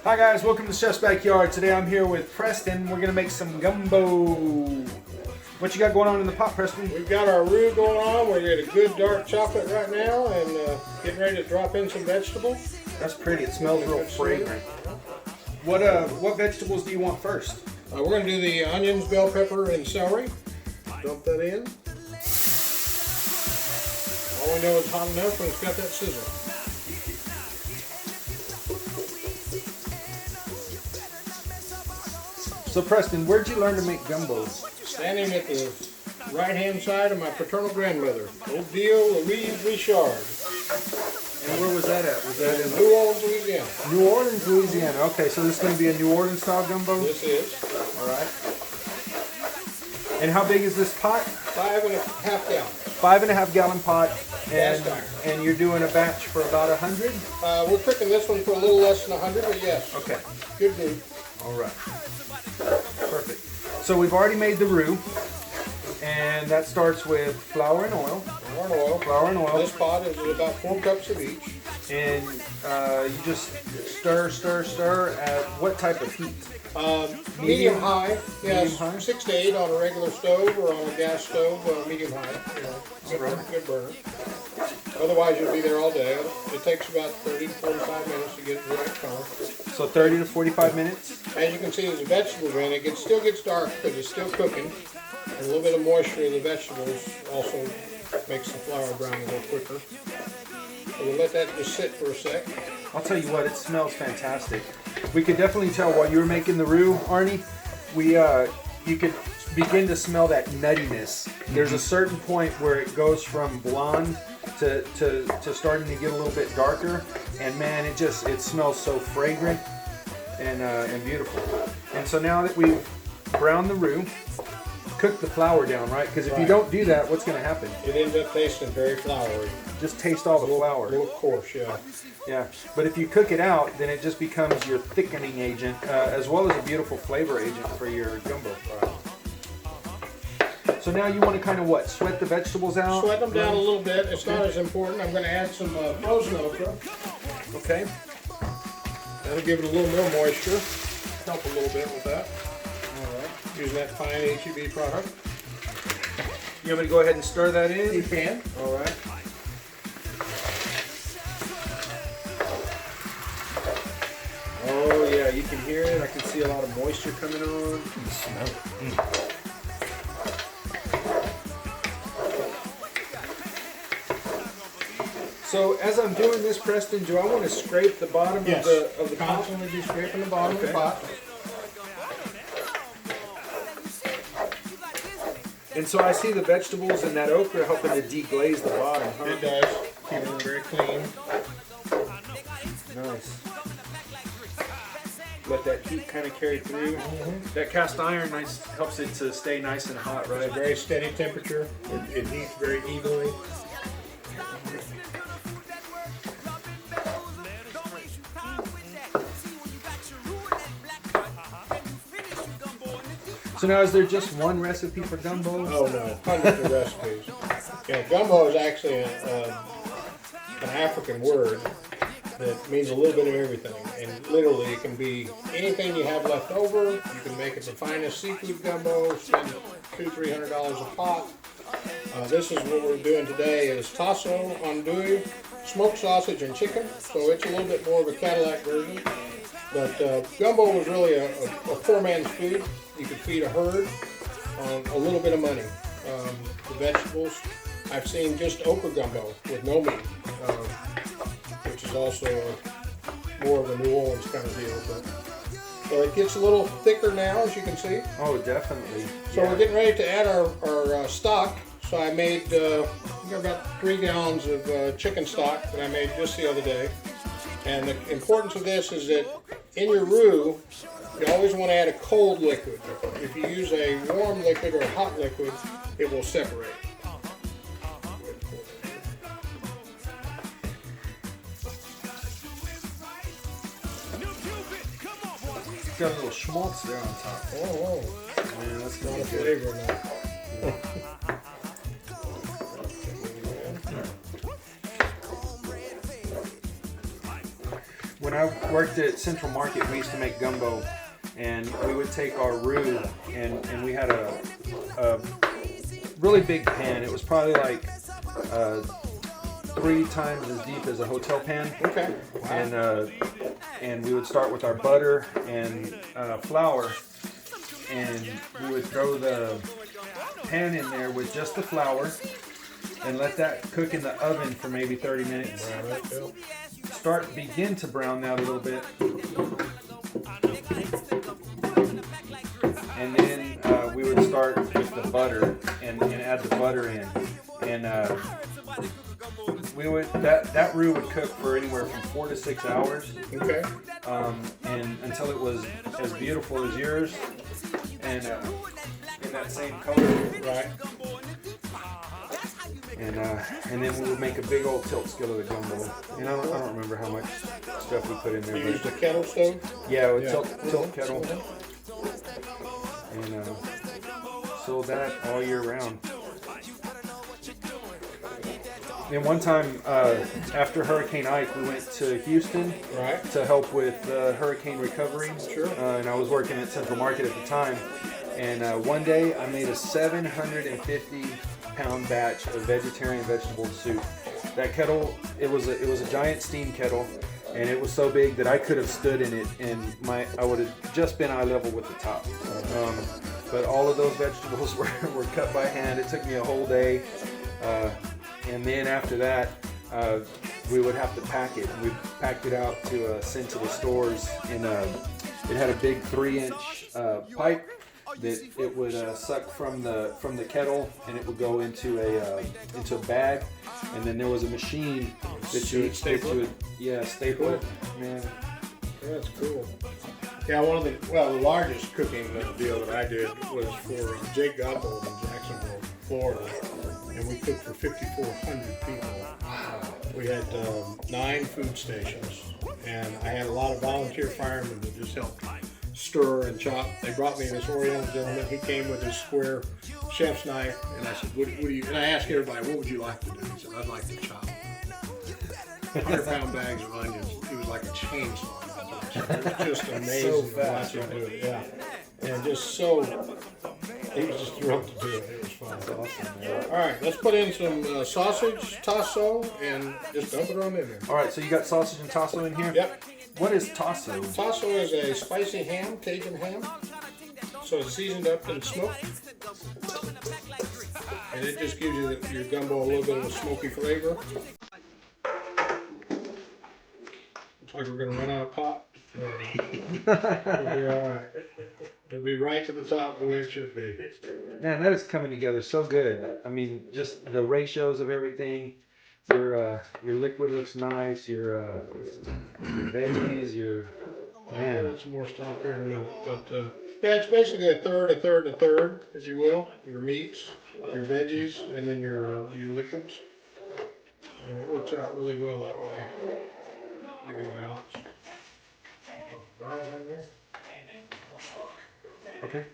Hi guys, welcome to Chef's Backyard. Today I'm here with Preston. We're gonna make some gumbo. What you got going on in the pot, Preston? We've got our roux going on. We're at a good dark chocolate right now and getting ready to drop in some vegetables. That's pretty. It smells real fragrant. What vegetables do you want first? We're going to do the onions, bell pepper, and celery. Dump that in. All we know is hot enough when it's got that sizzle. So Preston, where'd you learn to make gumbo? Standing at the right-hand side of my paternal grandmother, old Dio Louise Richard. And where was that at? Was that in New Orleans, Louisiana? New Orleans, Louisiana. Okay, so this is going to be a New Orleans style gumbo? This is. All right. And how big is this pot? 5.5 gallons. 5.5 gallon pot. Cast iron. And you're doing a batch for about 100? We're cooking this one for a little less than 100, but yes. Okay. Good food. All right. Perfect. So we've already made the roux, and that starts with flour and oil. Flour and oil. This pot is about 4 cups of each. And you just stir at what type of heat? Medium high. Yes, medium high? 6 to 8 on a regular stove or on a gas stove. Medium high. Good burner. Otherwise, you'll be there all day. It takes about 30 to 45 minutes to get the right color. So 30 to 45 minutes? As you can see, as the vegetables are in, it still gets dark because it's still cooking. And a little bit of moisture in the vegetables also makes the flour brown a little quicker. So we'll let that just sit for a sec. I'll tell you what, it smells fantastic. We could definitely tell while you were making the roux, Arnie, you could begin to smell that nuttiness. There's a certain point where it goes from blonde to starting to get a little bit darker, and man, it smells so fragrant and beautiful. And so now that we've browned the roux, cook the flour down, right? Because if you don't do that, what's going to happen? It ends up tasting very floury. Just taste all the flour. A little coarse, yeah. Yeah, but if you cook it out, then it just becomes your thickening agent, as well as a beautiful flavor agent for your gumbo. So now you want to kind of what? Sweat the vegetables out? Sweat them down a little bit. It's not as important. I'm going to add some frozen okra. Okay. That'll give it a little more moisture. Help a little bit with that. All right. Using that fine HEB product. You want me to go ahead and stir that in? You can. All right. Oh yeah, you can hear it. I can see a lot of moisture coming on. You can smell it. So as I'm doing this, Preston, do I want to scrape the bottom of the pot? Constantly be scraping the bottom of the pot. And so I see the vegetables and that okra helping to deglaze the bottom. Huh? It does. Keep it very clean. Nice. Let that heat kind of carry through. That cast iron helps it to stay nice and hot, right? At a very steady temperature. It heats very evenly. So now, is there just one recipe for gumbo? Oh no, hundreds of recipes. Yeah, gumbo is actually an African word that means a little bit of everything, and literally it can be anything you have left over. You can make it the finest seafood gumbo, spend $200–300 a pot. This is what we're doing today is tasso, andouille, smoked sausage, and chicken. So it's a little bit more of a Cadillac version. But gumbo was really a poor man's food. You could feed a herd on a little bit of money. The vegetables, I've seen just okra gumbo with no meat, which is also more of a New Orleans kind of deal. But, so it gets a little thicker now, as you can see. Oh, definitely. So we're getting ready to add our stock. So I made about 3 gallons of chicken stock that I made just the other day. And the importance of this is that in your roux, you always want to add a cold liquid. If you use a warm liquid or a hot liquid, it will separate. Got a little schmaltz there on top. Oh, man, that's not a good. flavor now. When I worked at Central Market, we used to make gumbo, and we would take our roux, and we had a really big pan. It was probably like 3 times as deep as a hotel pan. Okay. Wow. And we would start with our butter and flour, and we would throw the pan in there with just the flour and let that cook in the oven for maybe 30 minutes. Begin to brown out a little bit. And then we would start with the butter and add the butter in. And that roux would cook for anywhere from 4 to 6 hours. Okay. And until it was as beautiful as yours and in that same color. Right. And then we would make a big old tilt skillet of gumbo. And I don't remember how much stuff we put in there. You used a kettle stove? Yeah, with tilt kettle. And sold that all year round. And one time after Hurricane Ike, we went to Houston to help with hurricane recovery. Sure. And I was working at Central Market at the time. And one day I made a 750-pound batch of vegetarian vegetable soup. That kettle, it was a giant steam kettle, and it was so big that I could have stood in it, and I would have just been eye level with the top. But all of those vegetables were cut by hand. It took me a whole day, and then after that, we would have to pack it. We packed it out to send to the stores, and it had a big 3-inch pipe that it would suck from the kettle, and it would go into a bag, and then there was a machine that you would staple it. Man, that's cool. Yeah, the largest cooking deal that I did was for Jake Gumbo in Jacksonville, Florida, and we cooked for 5,400 people. We had 9 food stations, and I had a lot of volunteer firemen that just helped stir and chop. They brought me this Oriental gentleman. He came with his square chef's knife, and I said, "What do you?" And I asked everybody, "What would you like to do?" He said, "I'd like to chop 100-pound bags of onions." He was like a chainsaw. It was just amazing So to fast, watch him do it. Yeah, and he was just thrilled to do it. It was fun. that's awesome, man. All right, let's put in some sausage, tasso, and just dump it on in there. All right, so you got sausage and tasso in here? Yep. What is tasso? Tasso is a spicy ham, Cajun ham. So it's seasoned up and smoked. And it just gives you your gumbo a little bit of a smoky flavor. Looks like we're going to run out of pot. It'll be all right. It'll be right to the top the way it should be. Man, that is coming together so good. I mean, just the ratios of everything. Your liquid looks nice. Your veggies. Man. There's some more stuff here in a minute, but yeah, it's basically a third, a third, a third, as you will. Your meats, your veggies, and then your liquids. And it works out really well that way. Give you balance. Okay.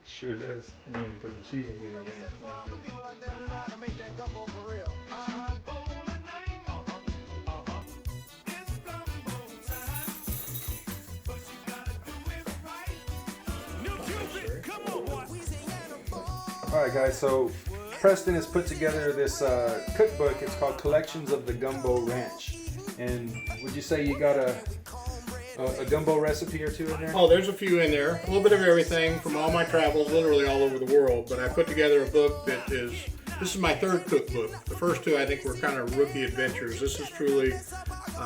Sure does. And then put the seasoning in again. All right, guys. So Preston has put together this cookbook. It's called Collections of the Gumbo Ranch. And would you say you got a gumbo recipe or two in there? Oh, there's a few in there. A little bit of everything from all my travels, literally all over the world. But I put together a book that is This is my third cookbook. The first two I think were kind of rookie adventures. This is truly,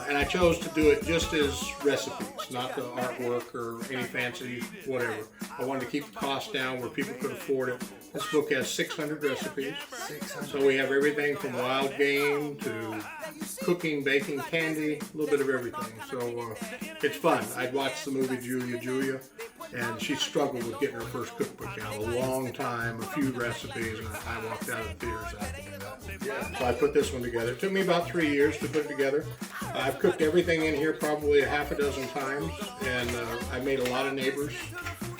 and I chose to do it just as recipes, not the artwork or any fancy whatever. I wanted to keep the cost down where people could afford it. This book has 600 recipes. So we have everything from wild game to cooking, baking, candy, a little bit of everything. So it's fun. I'd watched the movie Julia, and she struggled with getting her first cookbook out a long time, a few recipes, and I walked out of the theaters after that. So I put this one together. It took me about 3 years to put it together. I've cooked everything in here probably a half a dozen times, and I made a lot of neighbors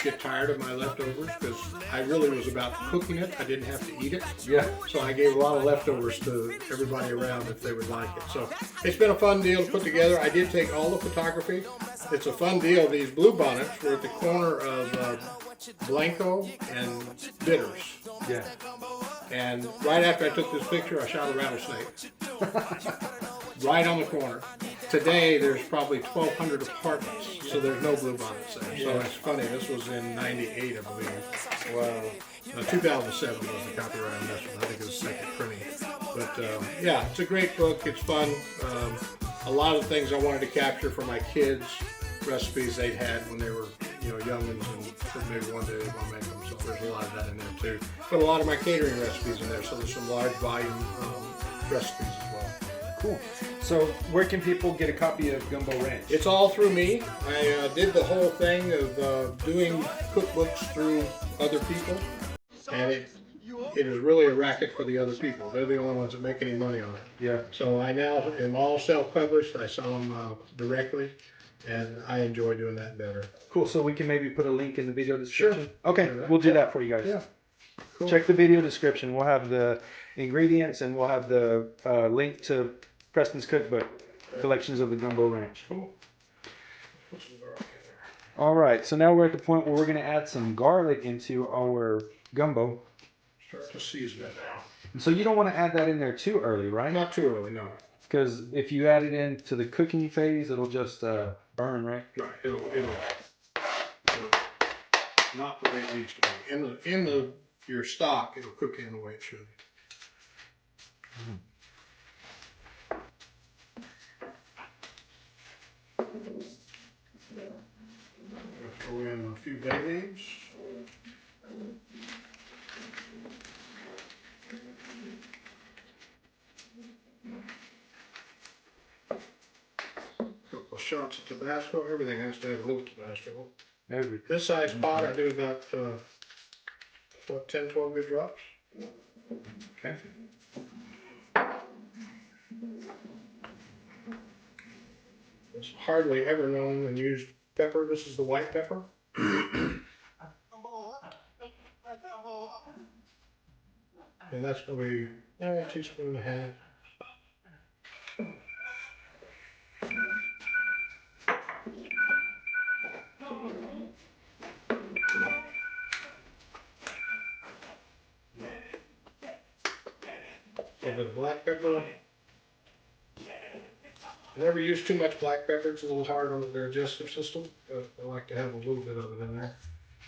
get tired of my leftovers because I really was about cooking it. I didn't have to eat it. Yeah. So I gave a lot of leftovers to everybody around if they would like it. So it's been a fun deal to put together. I did take all the photography. It's a fun deal. These blue bonnets were at the corner of Blanco and Bitters. Yeah. And right after I took this picture, I shot a rattlesnake. Right on the corner. Today, there's probably 1,200 apartments, so there's no blue bonnets there. So it's funny, this was in '98, I believe. Wow. 2007 was the copyright on this one. I think it was second printing. But yeah, it's a great book. It's fun. A lot of things I wanted to capture for my kids, recipes they'd had when they were, youngins, and maybe one day they want to make them. So there's a lot of that in there too. But a lot of my catering recipes in there. So there's some large volume recipes as well. Cool. So where can people get a copy of Gumbo Ranch? It's all through me. I did the whole thing of doing cookbooks through other people, and it is really a racket for the other people. They're the only ones that make any money on it. Yeah. So I now am all self-published. I sell them directly, and I enjoy doing that better. Cool. So we can maybe put a link in the video description? Sure. Okay, we'll do that for you guys. Yeah. Cool. Check the video description. We'll have the ingredients and we'll have the link to Preston's cookbook, collections of the Gumbo Ranch. Cool. All right, so now we're at the point where we're going to add some garlic into our gumbo. Start to season it now. And so you don't want to add that in there too early, right? Not too early, no. Because if you add it into the cooking phase, it'll just burn, right? Right. It'll not the way it needs to be. In your stock, it'll cook in the way it should. Throw in a few bay leaves. Couple shots of Tabasco. Everything has to have a little Tabasco. This size pot, I do about 10, 12 good drops. Okay. It's hardly ever known and used pepper. This is the white pepper. And that's going to be a teaspoon and a half. A bit of black pepper. I never use too much black pepper. It's a little hard on their digestive system, but I like to have a little bit of it in there.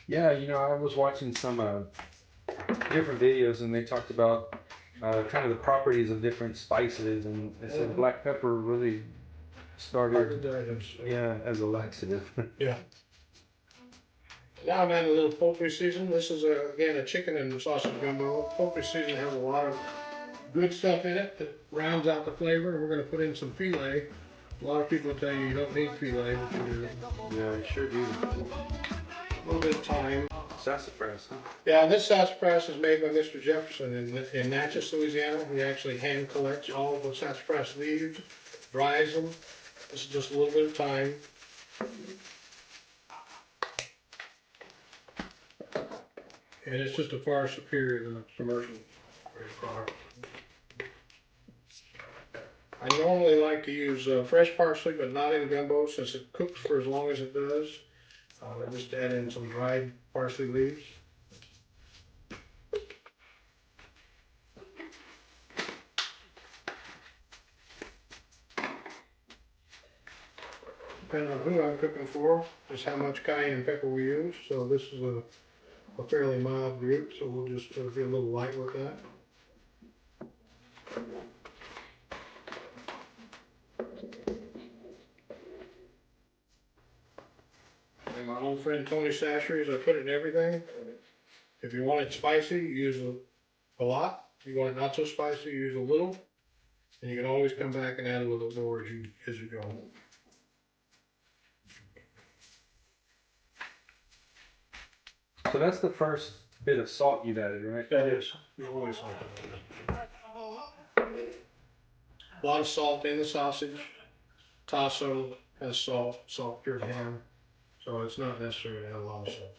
Yeah, I was watching some different videos and they talked about kind of the properties of different spices, and they said black pepper really started as a laxative. Yeah. Now I'm adding a little poultry season. This is again a chicken and sausage gumbo. Poultry season has a lot of good stuff in it that rounds out the flavor. We're going to put in some filet. A lot of people tell you don't need filet, but you do. Yeah, I sure do. A little bit of thyme. Sassafras, huh? Yeah, this sassafras is made by Mr. Jefferson in Natchez, Louisiana. He actually hand collects all of the sassafras leaves, dries them. This is just a little bit of thyme. And it's just a far superior than a commercial grade product. I normally like to use fresh parsley, but not in gumbo since it cooks for as long as it does. I just add in some dried parsley leaves. Depending on who I'm cooking for, is how much cayenne pepper we use. So this is a fairly mild group, so we'll just be a little light with that. my old friend Tony Chacherie, I put it in everything. If you want it spicy, you use a lot. If you want it not so spicy, you use a little. And you can always come back and add a little more as you go. So that's the first bit of salt you've added, right? That is. You always like that. A lot of salt in the sausage. Tasso has salt, salt cured ham. So it's not necessary to have a lot of salt.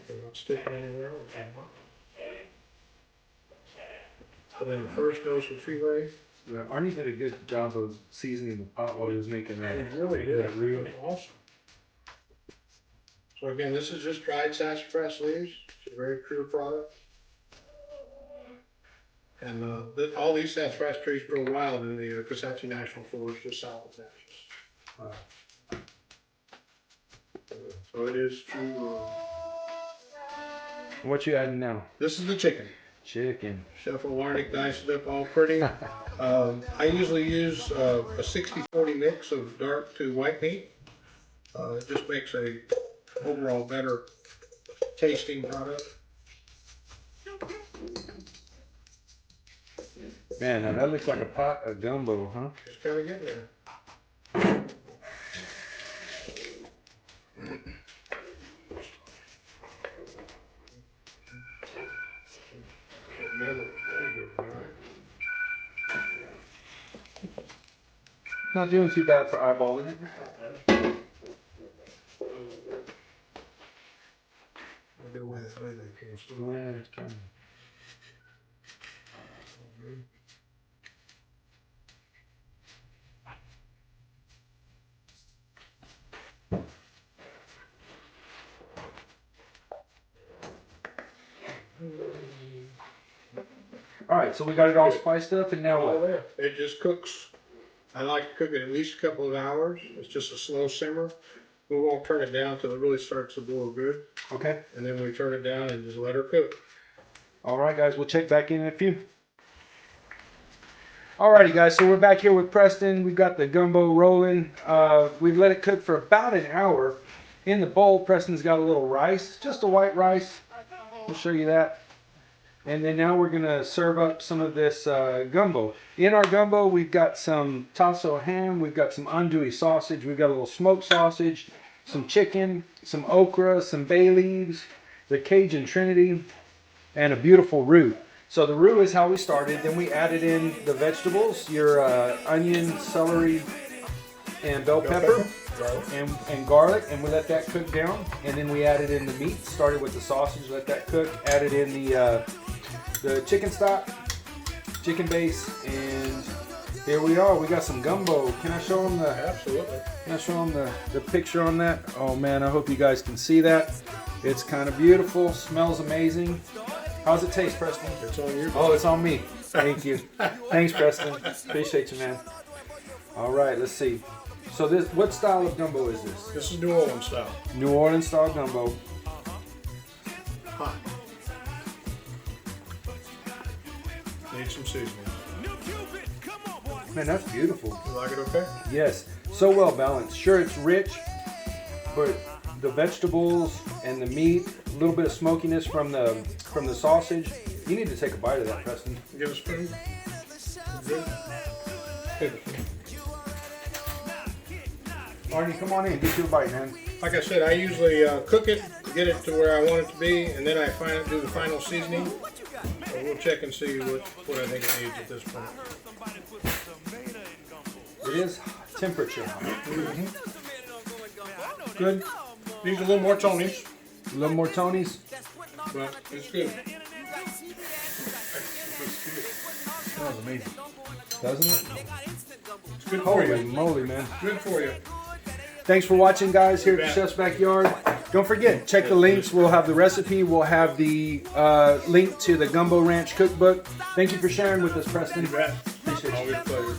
Not sticking anywhere. And then the first dose of filet. Yeah, Arnie did a good job of seasoning the pot while he was making that. He really did. That roux. Awesome. So again, this is just dried sassafras leaves. It's a very pure product. And all these sassafras trees grow wild in the Quarts National Forest just south of Natchez. Wow. So it is true. What you adding now? This is the chicken. Chicken. Chef Warnick diced it up all pretty. I usually use a 60-40 mix of dark to white meat. It just makes a overall better tasting product. Man, now that looks like a pot of gumbo, huh? Just kind of getting there. Not doing too bad for eyeballing it. All right, so we got it all spiced up, and now what? It just cooks. I like to cook it at least a couple of hours. It's just a slow simmer. We won't turn it down till it really starts to boil good. Okay. And then we turn it down and just let her cook. All right, guys, we'll check back in a few. Alrighty, guys, so we're back here with Preston. We've got the gumbo rolling. We've let it cook for about an hour. In the bowl, Preston's got a little rice, just a white rice. I'll show you that. And then now we're gonna serve up some of this gumbo. In our gumbo, we've got some tasso ham, we've got some andouille sausage, we've got a little smoked sausage, some chicken, some okra, some bay leaves, the Cajun Trinity, and a beautiful roux. So the roux is how we started. Then we added in the vegetables, your onion, celery, and bell pepper, and garlic, and we let that cook down. And then we added in the meat. Started with the sausage, let that cook. Added in the chicken stock, chicken base, and here we are. We got some gumbo. Can I show them the? Absolutely. Can I show them the picture on that? Oh man, I hope you guys can see that. It's kind of beautiful. Smells amazing. How's it taste, Preston? It's on you. Oh, it's on me. Thank you. Thanks, Preston. Appreciate you, man. All right, let's see. So this, what style of gumbo is this? This is New Orleans style. New Orleans style gumbo. Hot. Need some seasoning. Man, that's beautiful. You like it okay? Yes, so well balanced. Sure, it's rich, but the vegetables and the meat, a little bit of smokiness from the sausage. You need to take a bite of that, Preston. Give a spoon. Good. Good. Arnie, come on in, get you a bite, man. Like I said, I usually cook it, get it to where I want it to be, and then I do the final seasoning. So we'll check and see what I think it needs at this point. It is temperature. Mm-hmm. Good. Needs a little more Tony's. A little more Tony's. But it's good. Smells amazing. Doesn't it? It's good for Holy you. moly, man. Good for you. Thanks for watching, guys, here at the Chef's Backyard. Don't forget, check the links. We'll have the recipe. We'll have the link to the Gumbo Ranch Cookbook. Thank you for sharing with us, Preston. You bet. Appreciate you. Always a pleasure.